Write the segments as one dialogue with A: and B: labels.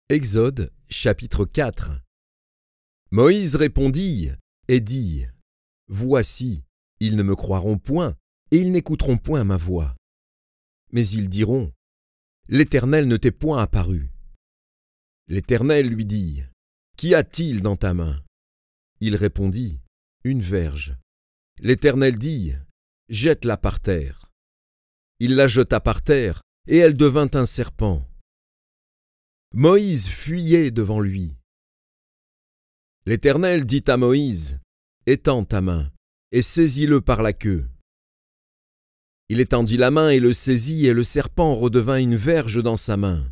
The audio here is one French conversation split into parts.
A: Exode chapitre 4. Moïse répondit et dit : Voici, ils ne me croiront point, et ils n'écouteront point ma voix. Mais ils diront : L'Éternel ne t'est point apparu. L'Éternel lui dit : Qu'y a-t-il dans ta main ? Il répondit : Une verge. L'Éternel dit : Jette-la par terre. Il la jeta par terre, et elle devint un serpent. Moïse fuyait devant lui. L'Éternel dit à Moïse : Étends ta main, et saisis-le par la queue. Il étendit la main et le saisit, et le serpent redevint une verge dans sa main.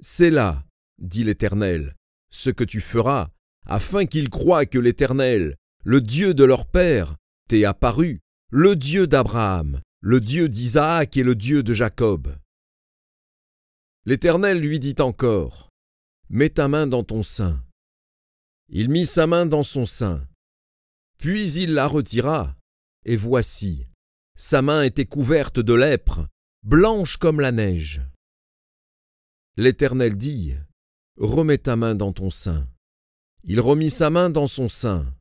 A: C'est là, dit l'Éternel, ce que tu feras, afin qu'ils croient que l'Éternel, le Dieu de leur père, t'est apparu, le Dieu d'Abraham, le Dieu d'Isaac et le Dieu de Jacob. L'Éternel lui dit encore : Mets ta main dans ton sein. Il mit sa main dans son sein. Puis il la retira, et voici, sa main était couverte de lèpre, blanche comme la neige. L'Éternel dit : Remets ta main dans ton sein. Il remit sa main dans son sein.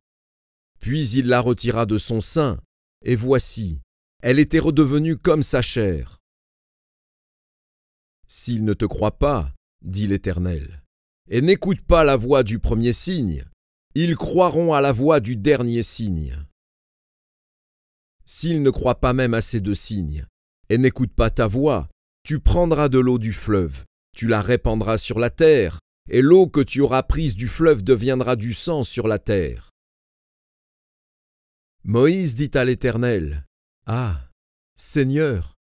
A: Puis il la retira de son sein, et voici, elle était redevenue comme sa chair. S'ils ne te croient pas, dit l'Éternel, et n'écoutent pas la voix du premier signe, ils croiront à la voix du dernier signe. S'ils ne croient pas même à ces deux signes, et n'écoutent pas ta voix, tu prendras de l'eau du fleuve, tu la répandras sur la terre, et l'eau que tu auras prise du fleuve deviendra du sang sur la terre. Moïse dit à l'Éternel : Ah, Seigneur,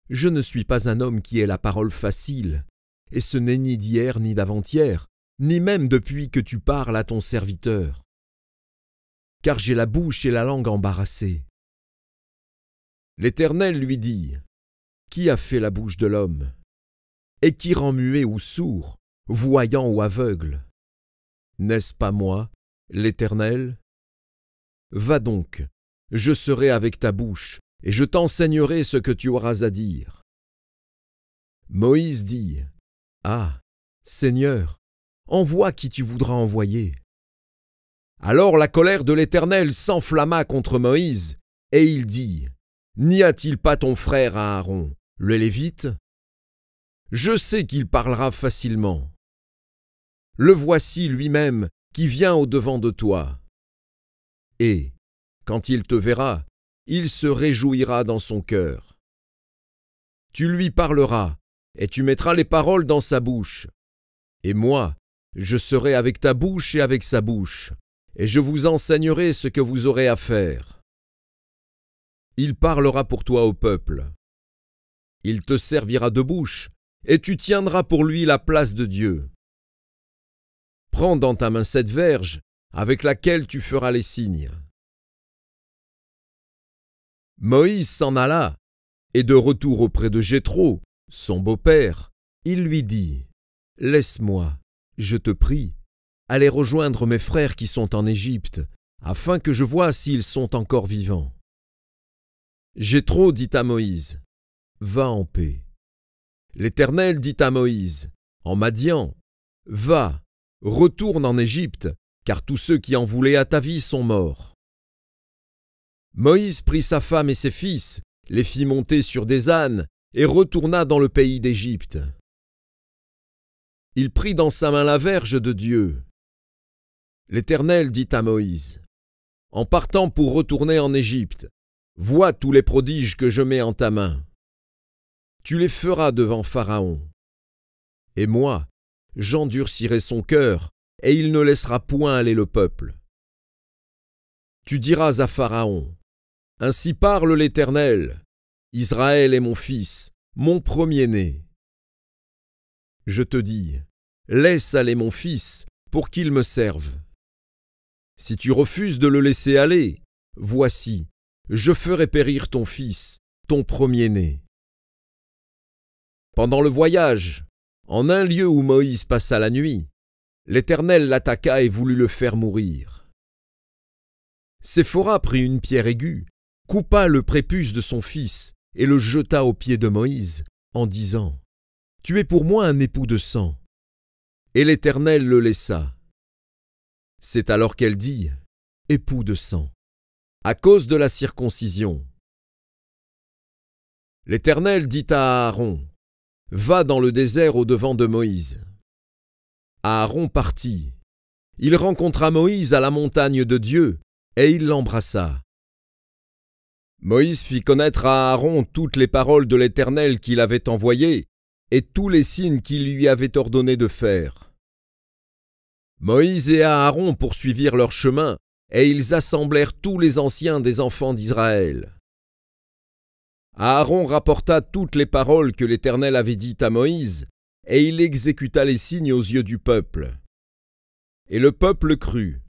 A: je ne suis pas un homme qui ait la parole facile, et ce n'est ni d'hier ni d'avant-hier, ni même depuis que tu parles à ton serviteur. Car j'ai la bouche et la langue embarrassées. L'Éternel lui dit : Qui a fait la bouche de l'homme ? Et qui rend muet ou sourd, voyant ou aveugle ? N'est-ce pas moi, l'Éternel ? Va donc, je serai avec ta bouche, et je t'enseignerai ce que tu auras à dire. Moïse dit : Ah, Seigneur, envoie qui tu voudras envoyer. Alors la colère de l'Éternel s'enflamma contre Moïse, et il dit : N'y a-t-il pas ton frère Aaron, le Lévite ? Je sais qu'il parlera facilement. Le voici lui-même qui vient au-devant de toi. Et, quand il te verra, il se réjouira dans son cœur. Tu lui parleras, et tu mettras les paroles dans sa bouche. Et moi, je serai avec ta bouche et avec sa bouche, et je vous enseignerai ce que vous aurez à faire. Il parlera pour toi au peuple. Il te servira de bouche, et tu tiendras pour lui la place de Dieu. Prends dans ta main cette verge, avec laquelle tu feras les signes. Moïse s'en alla, et de retour auprès de Jéthro, son beau-père, il lui dit : Laisse-moi, je te prie, aller rejoindre mes frères qui sont en Égypte, afin que je voie s'ils sont encore vivants. Jéthro dit à Moïse : Va en paix. L'Éternel dit à Moïse, en Madian : Va, retourne en Égypte, car tous ceux qui en voulaient à ta vie sont morts. Moïse prit sa femme et ses fils, les fit monter sur des ânes, et retourna dans le pays d'Égypte. Il prit dans sa main la verge de Dieu. L'Éternel dit à Moïse : En partant pour retourner en Égypte, vois tous les prodiges que je mets en ta main. Tu les feras devant Pharaon. Et moi, j'endurcirai son cœur, et il ne laissera point aller le peuple. Tu diras à Pharaon : Ainsi parle l'Éternel, Israël est mon fils, mon premier-né. Je te dis : Laisse aller mon fils, pour qu'il me serve. Si tu refuses de le laisser aller, voici, je ferai périr ton fils, ton premier-né. Pendant le voyage, en un lieu où Moïse passa la nuit, l'Éternel l'attaqua et voulut le faire mourir. Séphora prit une pierre aiguë, coupa le prépuce de son fils et le jeta aux pieds de Moïse, en disant : Tu es pour moi un époux de sang. et l'Éternel le laissa. C'est alors qu'elle dit, époux de sang, à cause de la circoncision. L'Éternel dit à Aaron, va dans le désert au-devant de Moïse. Aaron partit. Il rencontra Moïse à la montagne de Dieu, et il l'embrassa. Moïse fit connaître à Aaron toutes les paroles de l'Éternel qu'il avait envoyées, et tous les signes qu'il lui avait ordonné de faire. Moïse et Aaron poursuivirent leur chemin, et ils assemblèrent tous les anciens des enfants d'Israël. Aaron rapporta toutes les paroles que l'Éternel avait dites à Moïse, et il exécuta les signes aux yeux du peuple. Et le peuple crut.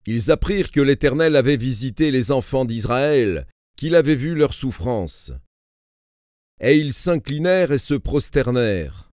A: Ils apprirent que l'Éternel avait visité les enfants d'Israël, qu'il avait vu leurs souffrances. Et ils s'inclinèrent et se prosternèrent.